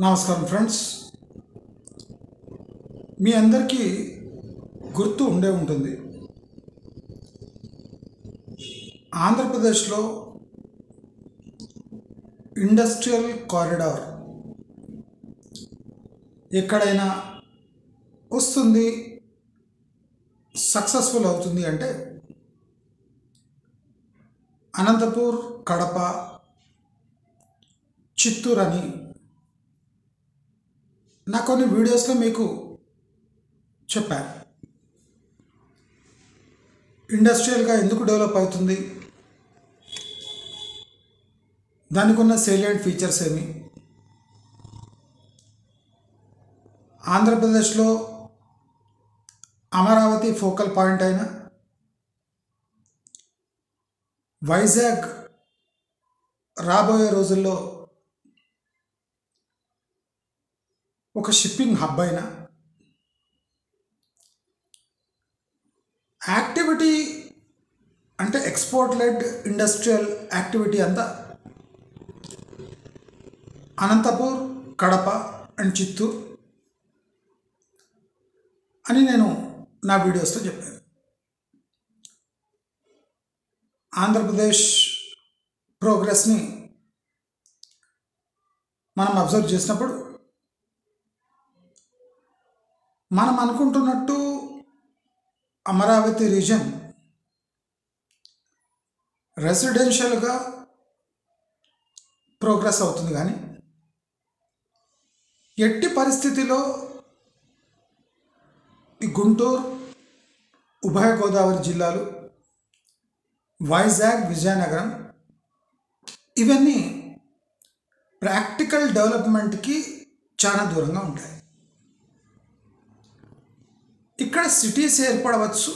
నమస్కారం ఫ్రెండ్స్, మీ అందరికీ గుర్తు ఉండే ఉంటుంది. ఆంధ్రప్రదేశ్లో ఇండస్ట్రియల్ కారిడార్ ఎక్కడైనా వస్తుంది, సక్సెస్ఫుల్ అవుతుంది అంటే అనంతపూర్, కడప, చిత్తూరు అని నా కొన్ని వీడియోస్లో మీకు చెప్పాను. ఇండస్ట్రియల్గా ఎందుకు డెవలప్ అవుతుంది, దానికి ఉన్న సేలియంట్ ఫీచర్స్ ఏమి, ఆంధ్రప్రదేశ్లో అమరావతి ఫోకల్ పాయింట్ అయిన వైజాగ్ రాబోయే రోజుల్లో ఒక షిప్పింగ్ హబ్ అయిన యాక్టివిటీ అంటే ఎక్స్పోర్ట్ లెడ్ ఇండస్ట్రియల్ యాక్టివిటీ అంతా అనంతపూర్, కడప అండ్ చిత్తూరు అని నేను నా వీడియోస్లో చెప్పాను. ఆంధ్రప్రదేశ్ ప్రోగ్రెస్ని మనం అబ్జర్వ్ చేసినప్పుడు మనం అనుకుంటున్నట్టు అమరావతి రీజన్ రెసిడెన్షియల్గా ప్రోగ్రెస్ అవుతుంది, కానీ ఎట్టి పరిస్థితిలో ఈ గుంటూరు, ఉభయ గోదావరి జిల్లాలు, వైజాగ్, విజయనగరం ఇవన్నీ ప్రాక్టికల్ డెవలప్మెంట్కి చాలా దూరంగా ఉంటాయి. ఇక్కడ సిటీస్ ఏర్పడవచ్చు,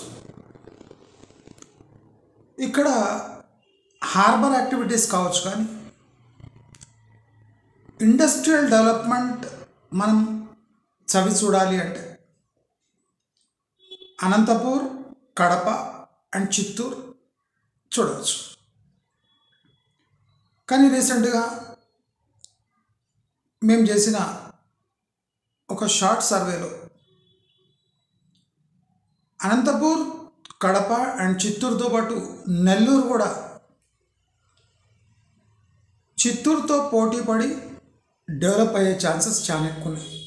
ఇక్కడ హార్బర్ యాక్టివిటీస్ కావచ్చు, కానీ ఇండస్ట్రియల్ డెవలప్మెంట్ మనం చవి చూడాలి అంటే అనంతపూర్, కడప అండ్ చిత్తూరు చూడవచ్చు. కానీ రీసెంట్గా మేము చేసిన ఒక షార్ట్ సర్వేలో అనంతపూర్, కడప అండ్ చిత్తూరుతో పాటు నెల్లూరు కూడా చిత్తూరుతో పోటీ పడి డెవలప్ అయ్యే ఛాన్సెస్ చాలా ఎక్కువ ఉన్నాయి.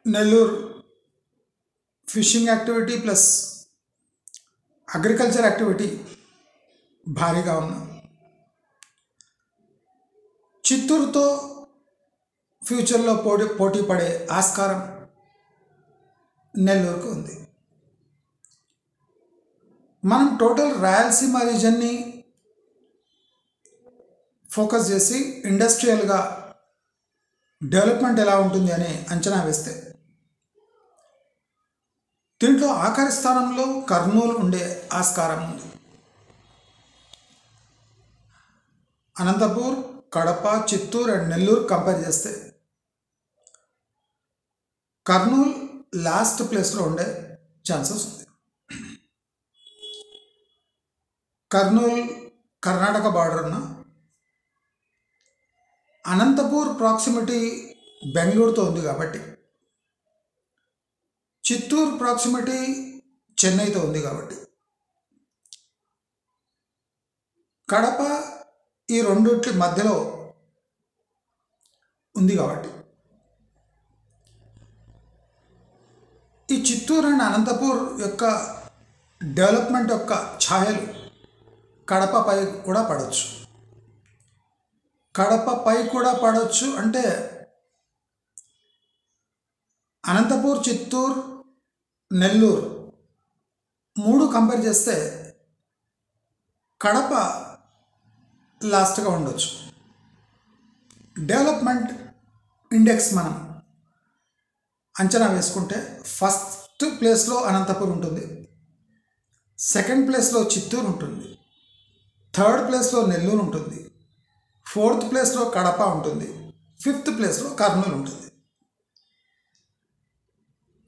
Nellore fishing activity plus agriculture activity భారీగా ఉన్న చిత్తూరుతో ఫ్యూచర్లో పోటీ పడే ఆస్కారం నెల్లూరుకు ఉంది. మనం టోటల్ రాయలసీమ రీజన్ని ఫోకస్ చేసి ఇండస్ట్రియల్గా డెవలప్మెంట్ ఎలా ఉంటుంది అని అంచనా వేస్తే దీంట్లో ఆఖరి స్థానంలో కర్నూలు ఉండే ఆస్కారం ఉంది. అనంతపూర్, కడప, చిత్తూరు అండ్ నెల్లూరు కంపేర్ చేస్తే కర్నూలు లాస్ట్ ప్లేస్లో ఉండే ఛాన్సెస్ ఉంది. కర్నూలు కర్ణాటక బార్డర్ ఉన్న, అనంతపూర్ ప్రాక్సిమిటీ బెంగళూరుతో ఉంది కాబట్టి, చిత్తూరు ప్రాక్సిమిటీ చెన్నైతో ఉంది కాబట్టి, కడప ఈ రెండింటి మధ్యలో ఉంది కాబట్టి ఈ చిత్తూరు అండ్ అనంతపూర్ యొక్క డెవలప్మెంట్ యొక్క ఛాయలు కడపపై కూడా పడవచ్చు. కడపపై కూడా పడవచ్చు అంటే అనంతపూర్, చిత్తూరు, నెల్లూరు మూడు కంపేర్ చేస్తే కడప లాస్ట్గా ఉండొచ్చు. డెవలప్మెంట్ ఇండెక్స్ మనం అంచనా వేసుకుంటే ఫస్ట్ ప్లేస్లో అనంతపూర్ ఉంటుంది, సెకండ్ ప్లేస్లో చిత్తూరు ఉంటుంది, థర్డ్ ప్లేస్లో నెల్లూరు ఉంటుంది, ఫోర్త్ ప్లేస్లో కడప ఉంటుంది, ఫిఫ్త్ ప్లేస్లో కర్నూలు ఉంటుంది.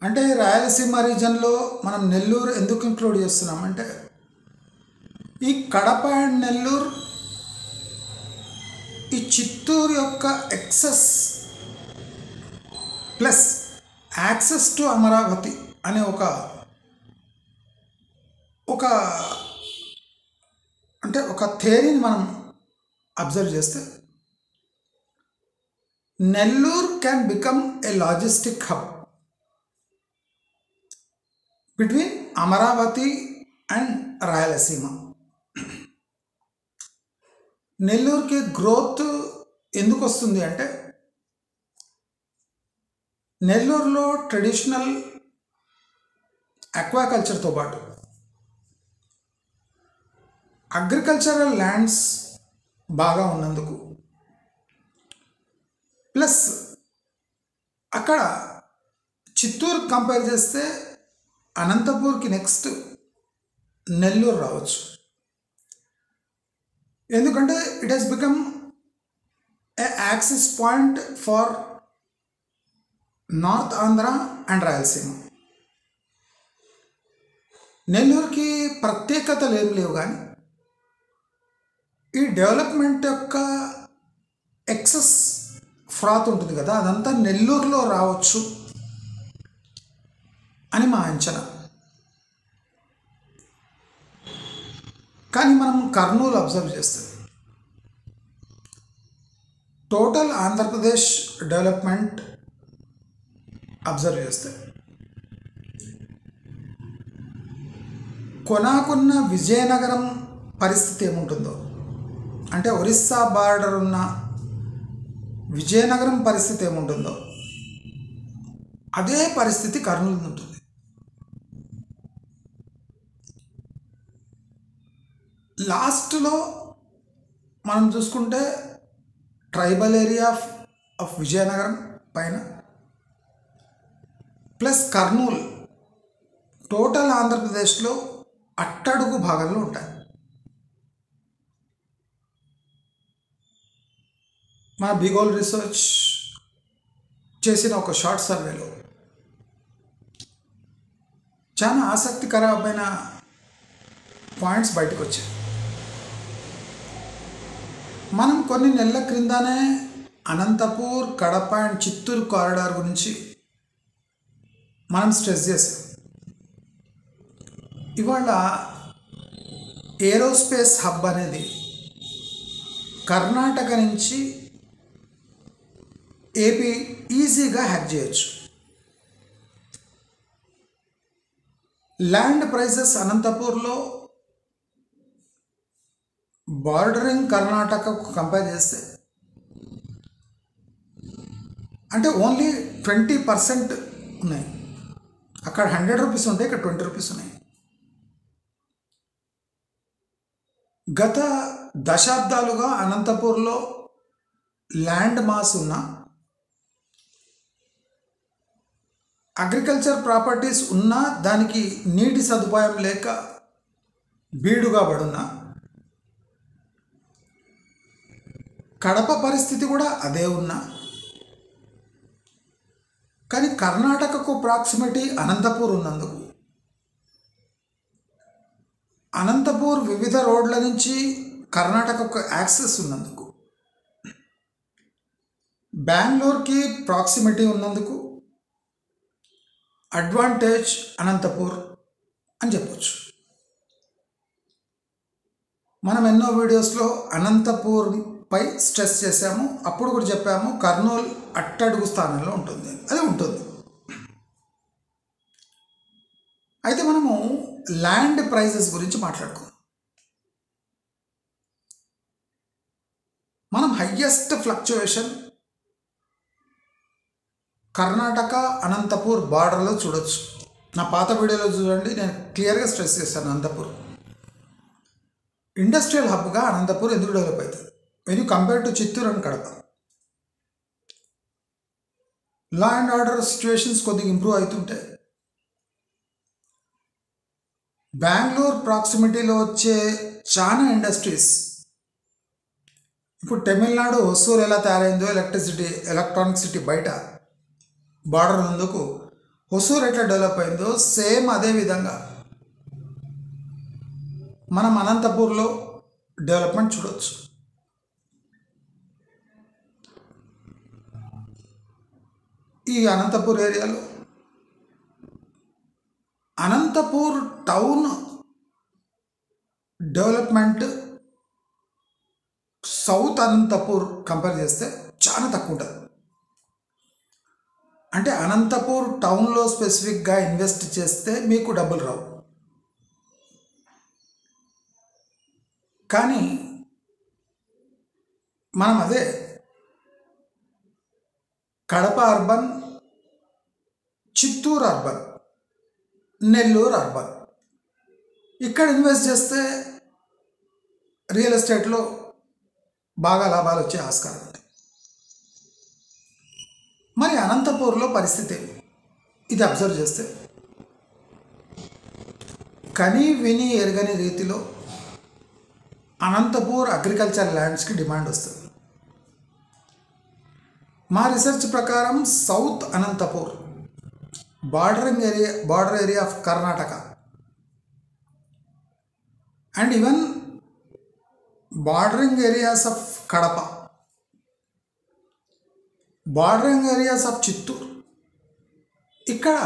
అంటే రాయలసీమ రీజన్లో మనం నెల్లూరు ఎందుకు ఇంక్లూడ్ చేస్తున్నామంటే ఈ కడప అండ్ నెల్లూరు చిత్తూరు యొక్క excess plus access to Amaravati అనే ఒక థియరీని మనం అబ్జర్వ్ చేస్తే Nellore can become A logistic hub between Amaravati and Rayalaseema. నెల్లూరుకి గ్రోత్ ఎందుకు వస్తుంది అంటే నెల్లూరులో ట్రెడిషనల్ అక్వాకల్చర్తో పాటు అగ్రికల్చరల్ ల్యాండ్స్ బాగా ఉన్నందుకు, ప్లస్ అక్కడ చిత్తూరు కంపేర్ చేస్తే అనంతపూర్కి నెక్స్ట్ నెల్లూరు రావచ్చు. ఎందుకంటే it has become a access point for north Andhra and Rayalaseema. నెల్లూరుకి ప్రత్యేకతలు ఏం లేవు, కానీ ఈ డెవలప్మెంట్ యొక్క ఎక్సెస్ ఫ్రాత్ ఉంటుంది కదా, అదంతా నెల్లూరులో రావచ్చు అని మా అంచనా. కానీ మనం కర్నూలు అబ్జర్వ్ చేస్తే టోటల్ ఆంధ్రప్రదేశ్ డెవలప్మెంట్ అబ్జర్వ్ చేస్తే కొనాకున్న విజయనగరం పరిస్థితి ఏముంటుందో, అంటే ఒరిస్సా బార్డర్ ఉన్న విజయనగరం పరిస్థితి ఏముంటుందో అదే పరిస్థితి కర్నూలు ఉంటుంది. లాస్ట్లో మనం చూసుకుంటే ట్రైబల్ ఏరియా ఆఫ్ విజయనగరం పైన ప్లస్ కర్నూలు టోటల్ ఆంధ్రప్రదేశ్లో అట్టడుగు భాగంలో ఉంటాయి. మా బిగోల్ రీసెర్చ్ చేసిన ఒక షార్ట్ సర్వేలో చాలా ఆసక్తికరమైన పాయింట్స్ బయటకు వచ్చాయి. మనం కొన్ని నెలల క్రిందనే అనంతపూర్, కడప అండ్ చిత్తూరు కారిడార్ గురించి మనం స్ట్రెస్ చేసాం. ఇవాళ ఏరోస్పేస్ హబ్ అనేది కర్ణాటక నుంచి ఏపీ ఈజీగా హ్యాక్ చేయొచ్చు. ల్యాండ్ ప్రైసెస్ అనంతపూర్లో బార్డరింగ్ కర్ణాటకకు కంపేర్ చేస్తే అంటే ఓన్లీ 20% ఉన్నాయి. అక్కడ 100 రూపీస్ ఉంటాయి, ఇక్కడ 20 రూపీస్ ఉన్నాయి. గత దశాబ్దాలుగా అనంతపూర్లో ల్యాండ్ మాస్ ఉన్న అగ్రికల్చర్ ప్రాపర్టీస్ ఉన్నా దానికి నీటి సదుపాయం లేక బీడుగా పడున్నా, కడప పరిస్థితి కూడా అదే ఉన్నా, కానీ కర్ణాటకకు ప్రాక్సిమిటీ అనంతపూర్ ఉన్నందుకు, అనంతపూర్ వివిధ రోడ్ల నుంచి కర్ణాటకకు యాక్సెస్ ఉన్నందుకు, బెంగళూరుకి ప్రాక్సిమిటీ ఉన్నందుకు అడ్వాంటేజ్ అనంతపూర్ అని చెప్పొచ్చు. మనం ఎన్నో వీడియోస్లో అనంతపూర్పై స్ట్రెస్ చేసాము. అప్పుడు కూడా చెప్పాము కర్నూలు అట్టడుగు స్థానంలో ఉంటుంది, అది ఉంటుంది. అయితే మనము ల్యాండ్ ప్రైజెస్ గురించి మాట్లాడుకుందాం. మనం హయ్యెస్ట్ ఫ్లక్చువేషన్ కర్ణాటక అనంతపూర్ బార్డర్లో చూడొచ్చు. నా పాత వీడియోలో చూడండి, నేను క్లియర్గా స్ట్రెస్ చేశాను. అనంతపూర్ ఇండస్ట్రియల్ హబ్గా అనంతపూర్ ఎందుకు డెవలప్ అవుతుంది when you compare to Chittoor and Kadapa. Law and order situations కొద్దిగా ఇంప్రూవ్ అవుతుంటాయి. బెంగళూరు ప్రాక్సిమిటీలో వచ్చే చాలా ఇండస్ట్రీస్, ఇప్పుడు తమిళనాడు హొసూరు ఎలా తయారైందో ఎలక్ట్రానిక్ సిటీ బయట బార్డర్ ఉన్నందుకు హొసూరు ఎట్లా డెవలప్ అయిందో సేమ్ అదే విధంగా మనం అనంతపూర్లో డెవలప్మెంట్ చూడవచ్చు. ఈ అనంతపూర్ ఏరియాలో Anantapur town development south Anantapur compare చేస్తే చాలా తక్కువ ఉంటుంది. అంటే అనంతపూర్ టౌన్లో స్పెసిఫిక్గా ఇన్వెస్ట్ చేస్తే మీకు డబ్బులు రావు. కానీ మనం అదే Kadapa urban, Chittoor urban, Nellore urban ఇక్కడ ఇన్వెస్ట్ చేస్తే రియల్ ఎస్టేట్లో బాగా లాభాలు వచ్చే ఆస్కారం ఉంది. మరి అనంతపూర్లో పరిస్థితి ఇది అబ్జర్వ్ చేస్తే కని విని ఎరగని రీతిలో అనంతపూర్ అగ్రికల్చర్ ల్యాండ్స్కి డిమాండ్ వస్తుంది. మా రీసెర్చ్ ప్రకారం south Anantapur border area of Karnataka and even bordering areas of Kadapa, bordering areas of Chittoor, ఇక్కడ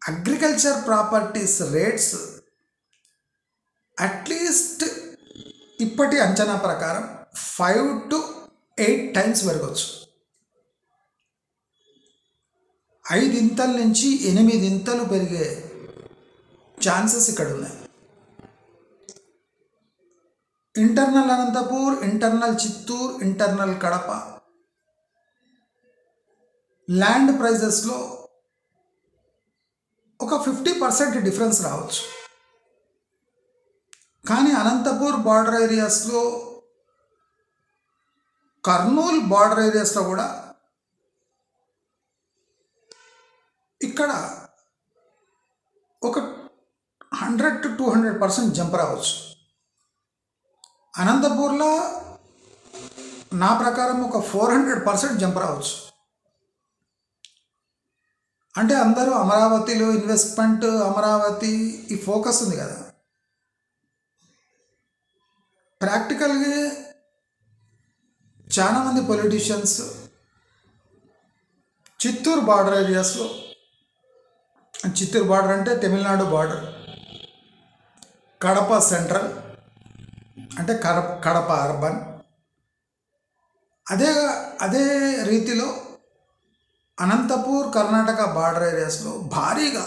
అగ్రికల్చర్ ప్రాపర్టీస్ రేట్స్ అట్లీస్ట్ ఇప్పటి అంచనా ప్రకారం 5 to 8 times పెరగచ్చు. 5 ఇంతల నుంచి 8 ఇంతలు పెరిగే ఛాన్సెస్ ఇక్కడ ఉన్నాయి. Internal Anantapur, internal Chittoor, internal Kadapa land ప్రైజెస్లో ఒక 50% డిఫరెన్స్ రావచ్చు. కానీ అనంతపూర్ బార్డర్ ఏరియాస్లో, కర్నూలు బార్డర్ ఏరియాస్లో కూడా ఇక్కడ ఒక 100 to 200% జంప్ రావచ్చు. అనంతపూర్లో నా ప్రకారం ఒక 400% జంప్ రావచ్చు. అంటే అందరూ అమరావతిలో ఇన్వెస్ట్మెంట్, అమరావతి ఈ ఫోకస్ ఉంది కదా. ప్రాక్టికల్గా చాలామంది పొలిటీషియన్స్ చిత్తూరు బార్డర్ ఏరియాస్లో, చిత్తూరు బార్డర్ అంటే తమిళనాడు బార్డర్, కడప సెంట్రల్ అంటే కడప అర్బన్, అదే రీతిలో అనంతపూర్ కర్ణాటక బార్డర్ ఏరియాస్లో భారీగా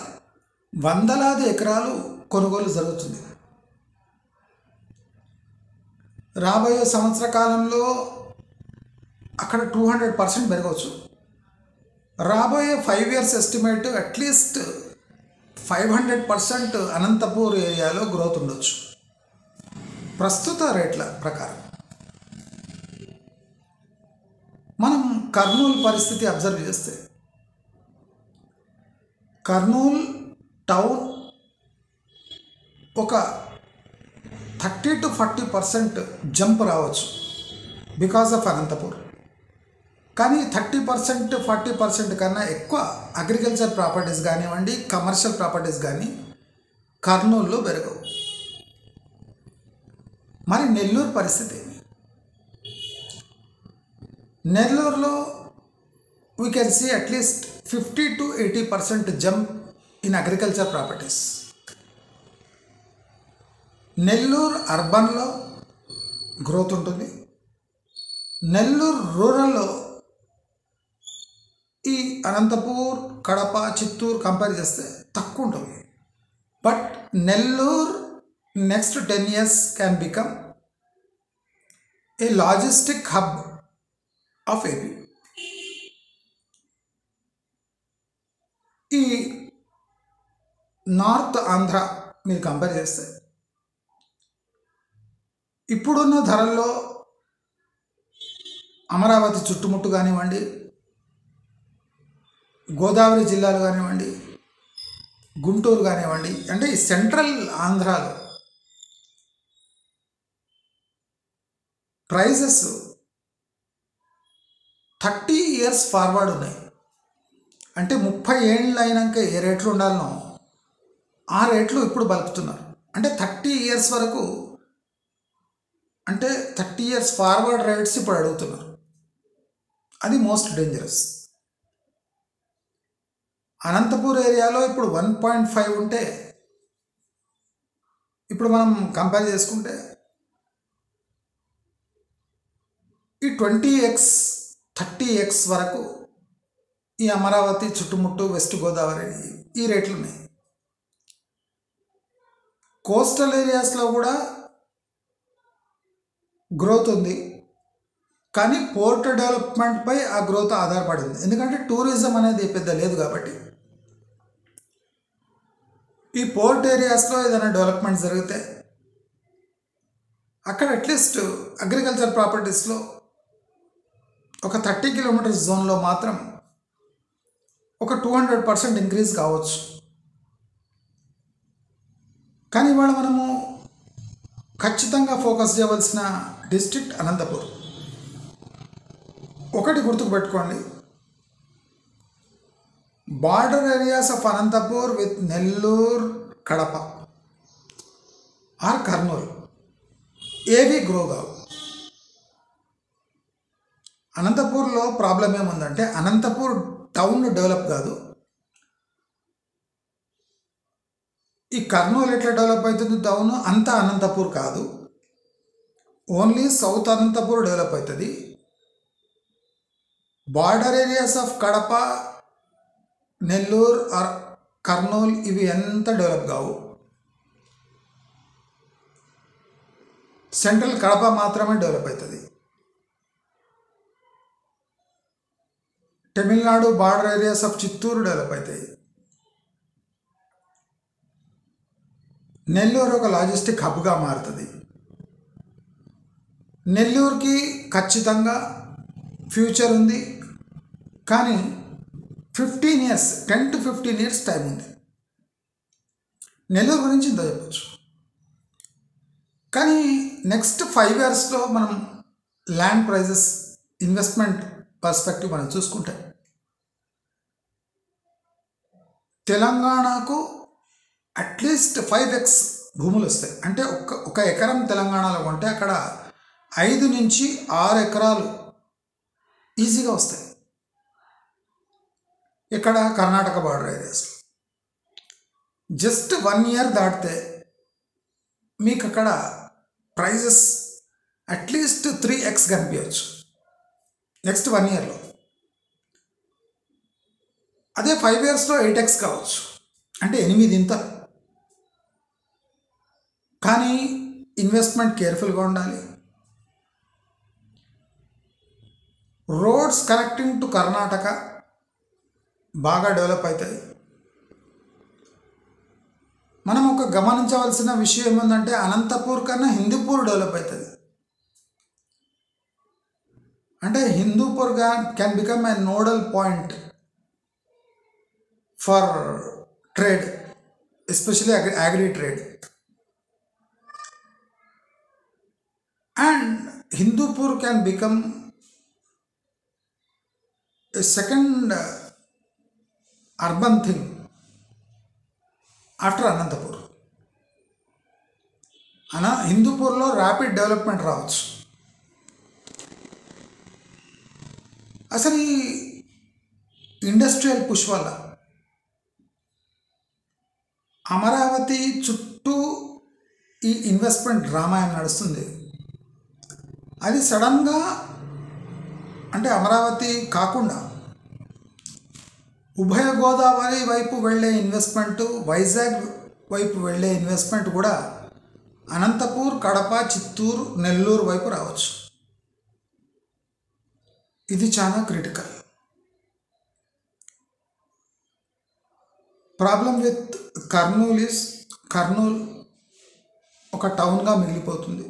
వందలాది ఎకరాలు కొనుగోలు జరుగుతుంది. రాబోయే సంవత్సర కాలంలో అక్కడ 200% పెరగవచ్చు. రాబోయే 5 years ఎస్టిమేట్ అట్లీస్ట్ 500% అనంతపూర్ ఏరియాలో గ్రోత్ ఉండొచ్చు ప్రస్తుత రేట్ల ప్రకారం. మనం కర్నూలు పరిస్థితి అబ్జర్వ్ చేస్తే కర్నూలు టౌన్ ఒక 30 to 40% జంప్ రావచ్చు బికాస్ ఆఫ్ అనంతపూర్. కానీ 30% 40% కన్నా ఎక్కువ అగ్రికల్చర్ ప్రాపర్టీస్ కానివ్వండి, కమర్షియల్ ప్రాపర్టీస్ కానీ కర్నూలులో పెరగవు. మరి నెల్లూరు పరిస్థితి, నెల్లూరులో we can see at least 50 to 80% jump in agriculture properties. Nellore అర్బన్లో గ్రోత్ ఉంటుంది. నెల్లూరు రూరల్లో ఈ అనంతపూర్, కడప, చిత్తూరు కంపేర్ చేస్తే తక్కువ ఉంటుంది. But Nellore next 10 years can become A logistic hub of AP. ఈ నార్త్ ఆంధ్ర మీరు కంపేర్ చేస్తే ఇప్పుడున్న ధరల్లో అమరావతి చుట్టుముట్టు కానివ్వండి, గోదావరి జిల్లాలు కానివ్వండి, గుంటూరు కానివ్వండి, అంటే ఈ సెంట్రల్ ఆంధ్రాలో ప్రైజెస్ 30 years ఫార్వర్డ్ ఉన్నాయి. అంటే 30 ఏళ్ళు అయినాక ఏ రేట్లు ఉండాలనో ఆ రేట్లు ఇప్పుడు బలుపుతున్నారు. అంటే 30 years వరకు, అంటే 30 years ఫార్వర్డ్ రేట్స్ ఇప్పుడు అడుగుతున్నారు. అది మోస్ట్ డేంజరస్. అనంతపూర్ ఏరియాలో ఇప్పుడు 1.5 ఉంటే ఇప్పుడు మనం కంపేర్ చేసుకుంటే ఈ 20x 30x వరకు ఈ అమరావతి చుట్టుముట్టు వెస్ట్ గోదావరి ఈ రేట్లు ఉన్నాయి. కోస్టల్ ఏరియాస్లో కూడా గ్రోత్ ఉంది, కానీ పోర్ట్ డెవలప్మెంట్పై ఆ గ్రోత్ ఆధారపడింది. ఎందుకంటే టూరిజం అనేది పెద్ద లేదు కాబట్టి. ఈ పోర్ట్ ఏరియాస్లో ఏదైనా డెవలప్మెంట్ జరిగితే అక్కడ అట్లీస్ట్ అగ్రికల్చర్ ప్రాపర్టీస్లో ఒక 30 కిలోమీటర్స్ జోన్లో మాత్రం ఒక 200% ఇంక్రీజ్ కావచ్చు. కానీ ఇవాళ మనము ఖచ్చితంగా ఫోకస్ చేయవలసిన డిస్ట్రిక్ట్ అనంతపూర్. ఒకటి గుర్తుకుపెట్టుకోండి, border areas of Anantapur with Nellore, Kadapa or Kurnool ఏవి గ్రో కావు. అనంతపూర్లో ప్రాబ్లం ఏముందంటే అనంతపూర్ టౌన్ డెవలప్ కాదు. ఈ కర్నూలు ఎట్లా డెవలప్ అవుతుంది టౌన్, అంతా అనంతపూర్ కాదు, ఓన్లీ సౌత్ అనంతపూర్ డెవలప్ అవుతుంది. Border areas of Kadapa, Nellore or Kurnool ఇవి ఎంత డెవలప్ కావు. సెంట్రల్ కడప మాత్రమే డెవలప్ అవుతుంది. Tamil Nadu border areas of Chittoor develop అవుతాయి. నెల్లూరు ఒక లాజిస్టిక్ హబ్గా మారుతుంది. నెల్లూరుకి ఖచ్చితంగా ఫ్యూచర్ ఉంది, కానీ 15 years 10 to 15 years టైం ఉంది. నెల్లూరు గురించి ఇంత చెప్పచ్చు. కానీ నెక్స్ట్ 5 yearsలో మనం ల్యాండ్ ప్రైజెస్ ఇన్వెస్ట్మెంట్ పర్స్పెక్టివ్ మనం చూసుకుంటే తెలంగాణకు అట్లీస్ట్ 5x భూములు వస్తాయి. అంటే ఒక ఎకరం తెలంగాణలో కొంటే అక్కడ 5 నుంచి 6 ఎకరాలు ఈజీగా వస్తాయి. ఇక్కడ Karnataka border areas just 1 year దాటితే మీకు అక్కడ ప్రైజెస్ అట్లీస్ట్ 3x కనిపించవచ్చు నెక్స్ట్ 1 yearలో. అదే 5 yearsలో 8x కావచ్చు, అంటే 8 ఇంతలు. కానీ ఇన్వెస్ట్మెంట్ కేర్ఫుల్గా ఉండాలి. రోడ్స్ కనెక్టింగ్ టు కర్ణాటక బాగా డెవలప్ అవుతాయి. మనం ఒక గమనించవలసిన విషయం ఏముందంటే అనంతపూర్ కన్నా హిందూపూర్ డెవలప్ అవుతుంది. అంటే Hindupur can become a nodal point for trade, especially agri trade. And Hindupur can become a second urban thing after Anantapur. హిందూపూర్లో ర్యాపిడ్ డెవలప్మెంట్ రావచ్చు. అసలు ఈ ఇండస్ట్రియల్ పుష్ వల్ల అమరావతి చుట్టూ ఈ ఇన్వెస్ట్మెంట్ డ్రామా నడుస్తుంది. అది సడన్గా అంటే అమరావతి కాకుండా ఉభయ గోదావరి వైపు వెళ్ళే ఇన్వెస్ట్మెంటు, వైజాగ్ వైపు వెళ్ళే ఇన్వెస్ట్మెంట్ కూడా అనంతపూర్, కడప, చిత్తూరు, నెల్లూరు వైపు రావచ్చు. ఇది చాలా క్రిటికల్. ప్రాబ్లం విత్ కర్నూలు ఒక టౌన్గా మిగిలిపోతుంది.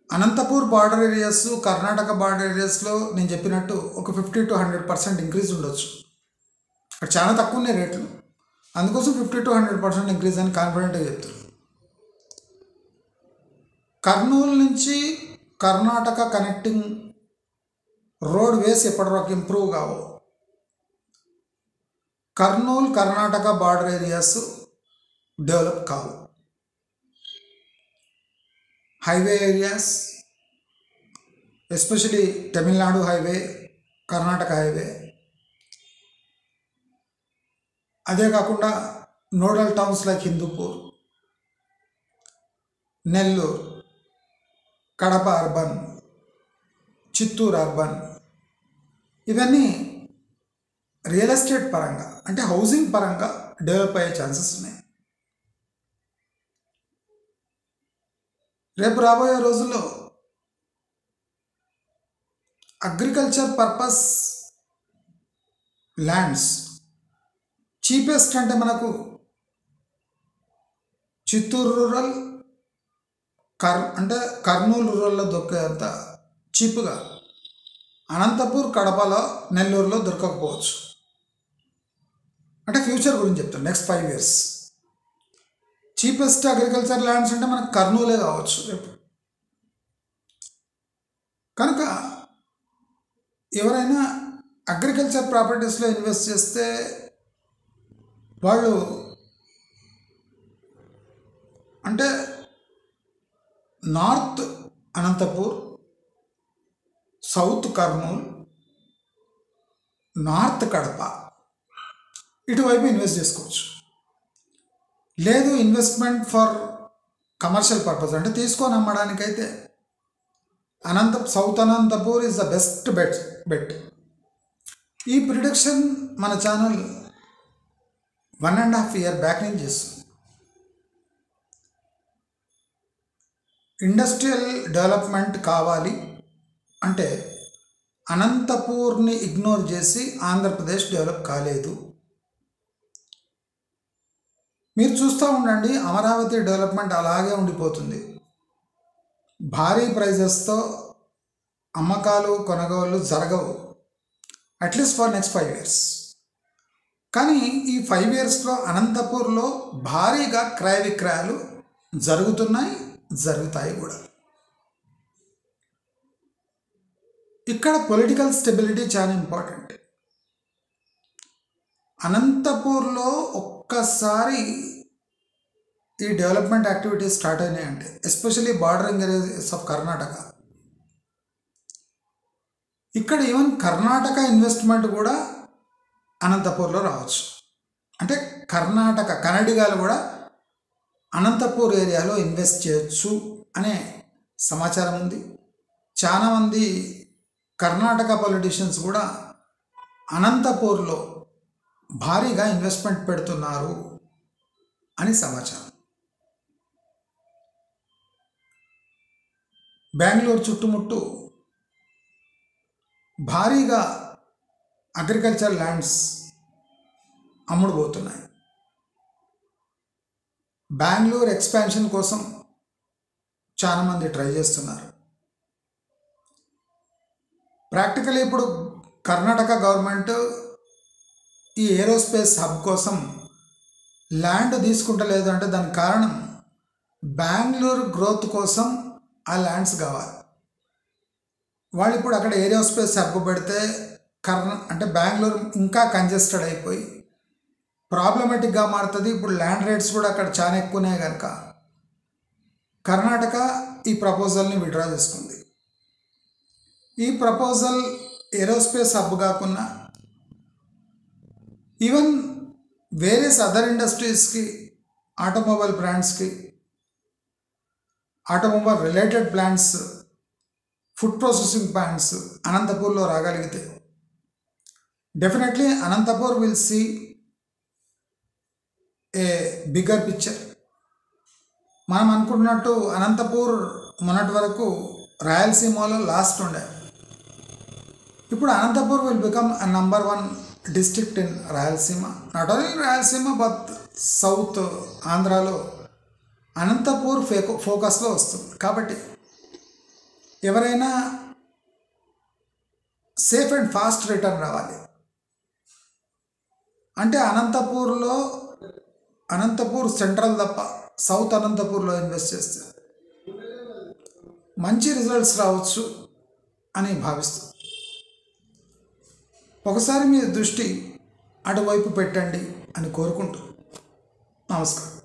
Anantapur border areas, Karnataka border ఏరియాస్లో నేను చెప్పినట్టు ఒక 50 to 100% ఇంక్రీజ్ ఉండొచ్చు. అక్కడ చాలా తక్కువ ఉన్నాయి రేట్లు, అందుకోసం 50 to 100% ఇంక్రీజ్ అని కాన్ఫిడెంట్గా చెప్తారు. కర్నూలు నుంచి కర్ణాటక కనెక్టింగ్ రోడ్ వేస్ ఎప్పటివరకు ఇంప్రూవ్ కావో, Kurnool Karnataka border areas develop కావు. Highway areas, especially Tamil Nadu highway, Karnataka highway, అదే కాకుండా nodal towns like Hindupur, Nellore, Kadapa urban, Chittoor urban, ఇవన్నీ రియల్ ఎస్టేట్ పరంగా అంటే హౌసింగ్ పరంగా డెవలప్ అయ్యే ఛాన్సెస్ ఉన్నాయి. రేపు రాబోయే రోజుల్లో అగ్రికల్చర్ పర్పస్ ల్యాండ్స్ చీపెస్ట్ అంటే మనకు చిత్తూరు రూరల్, అంటే కర్నూలు రూరల్లో దొరికేంత చీప్గా అనంతపూర్, కడపలో, నెల్లూరులో దొరకకపోవచ్చు. అంటే ఫ్యూచర్ గురించి చెప్తాను, next 5 years cheapest agriculture lands అంటే మనకు కర్నూలే కావచ్చు రేపు. కనుక ఎవరైనా అగ్రికల్చర్ ప్రాపర్టీస్లో ఇన్వెస్ట్ చేస్తే వాళ్ళు అంటే north Anantapur, south Kurnool, north Kadapa ఇటువైపు ఇన్వెస్ట్ చేసుకోవచ్చు. లేదు ఇన్వెస్ట్మెంట్ ఫర్ కమర్షియల్ పర్పస్ అంటే తీసుకొని అమ్మడానికైతే south Anantapur is the best bet. ఈ ప్రిడిక్షన్ మన ఛానల్ 1.5 year బ్యాక్ నుంచి చేస్తుంది. ఇండస్ట్రియల్ డెవలప్మెంట్ కావాలి అంటే అనంతపూర్ని ఇగ్నోర్ చేసి ఆంధ్రప్రదేశ్ డెవలప్ కాలేదు. మీరు చూస్తూ ఉండండి, అమరావతి డెవలప్మెంట్ అలాగే ఉండిపోతుంది. భారీ ప్రైజెస్తో అమ్మకాలు కొనుగోలు జరగవు అట్లీస్ట్ ఫర్ నెక్స్ట్ 5 years. కానీ ఈ 5 yearsలో అనంతపూర్లో భారీగా క్రయ విక్రయాలు జరుగుతాయి కూడా. ఇక్కడ పొలిటికల్ స్టెబిలిటీ చాలా ఇంపార్టెంట్. అనంతపూర్లో ఒక్కసారి ఈ డెవలప్మెంట్ యాక్టివిటీస్ స్టార్ట్ అయినాయంటే especially bordering areas of Karnataka, ఇక్కడ ఈవెన్ కర్ణాటక ఇన్వెస్ట్మెంట్ కూడా అనంతపూర్లో రావచ్చు. అంటే కన్నడిగాలు కూడా అనంతపూర్ ఏరియాలో ఇన్వెస్ట్ చేయొచ్చు అనే సమాచారం ఉంది. చాలామంది కర్ణాటక పొలిటీషియన్స్ కూడా అనంతపూర్లో భారీగా ఇన్వెస్ట్మెంట్ పెడుతున్నారు అని సమాచారం. బెంగళూరు చుట్టుముట్టు భారీగా అగ్రికల్చర్ ల్యాండ్స్ అమ్ముడుపోతున్నాయి. బెంగళూరు ఎక్స్పాన్షన్ కోసం చాలామంది ట్రై చేస్తున్నారు. ప్రాక్టికలీ ఇప్పుడు కర్ణాటక గవర్నమెంట్ ఈ ఏరోస్పేస్ హబ్ కోసం ల్యాండ్ తీసుకుంటలేదు అంటే దానికి కారణం బెంగళూరు గ్రోత్ కోసం ఆ ల్యాండ్స్ కావాలి. వాళ్ళు ఇప్పుడు అక్కడ ఏరోస్పేస్ హబ్ పెడితే అంటే బెంగళూరు ఇంకా కంజెస్టెడ్ అయిపోయి ప్రాబ్లమేటిక్గా మారుతుంది. ఇప్పుడు ల్యాండ్ రేట్స్ కూడా అక్కడ చాలా ఎక్కువనే కనుక కర్ణాటక ఈ ప్రపోజల్ని విడ్రా చేసుకుంది. ఈ ప్రపోజల్ ఏరోస్పేస్ హబ్ కాకుండా ఈవెన్ వేరియస్ అదర్ ఇండస్ట్రీస్కి, ఆటోమొబైల్ బ్రాండ్స్కి, automobile related plants, food processing plants అనంతపూర్లో రాగలిగితే definitely Anantapur will see a bigger picture. మనం అనుకున్నట్టు అనంతపూర్ మొన్నటి వరకు రాయలసీమలో లాస్ట్ ఉండే, ఇప్పుడు Anantapur will become a number 1 district in రాయలసీమ. Not only Rayalaseema but south ఆంధ్రాలో అనంతపూర్ ఫోకస్లో వస్తుంది. కాబట్టి ఎవరైనా సేఫ్ అండ్ ఫాస్ట్ రిటర్న్ రావాలి అంటే అనంతపూర్ సెంట్రల్ తప్ప సౌత్ అనంతపూర్లో ఇన్వెస్ట్ చేస్తే మంచి రిజల్ట్స్ రావచ్చు అని భావిస్తుంది. ఒకసారి మీ దృష్టి అటువైపు పెట్టండి అని కోరుకుంటూ నమస్కారం.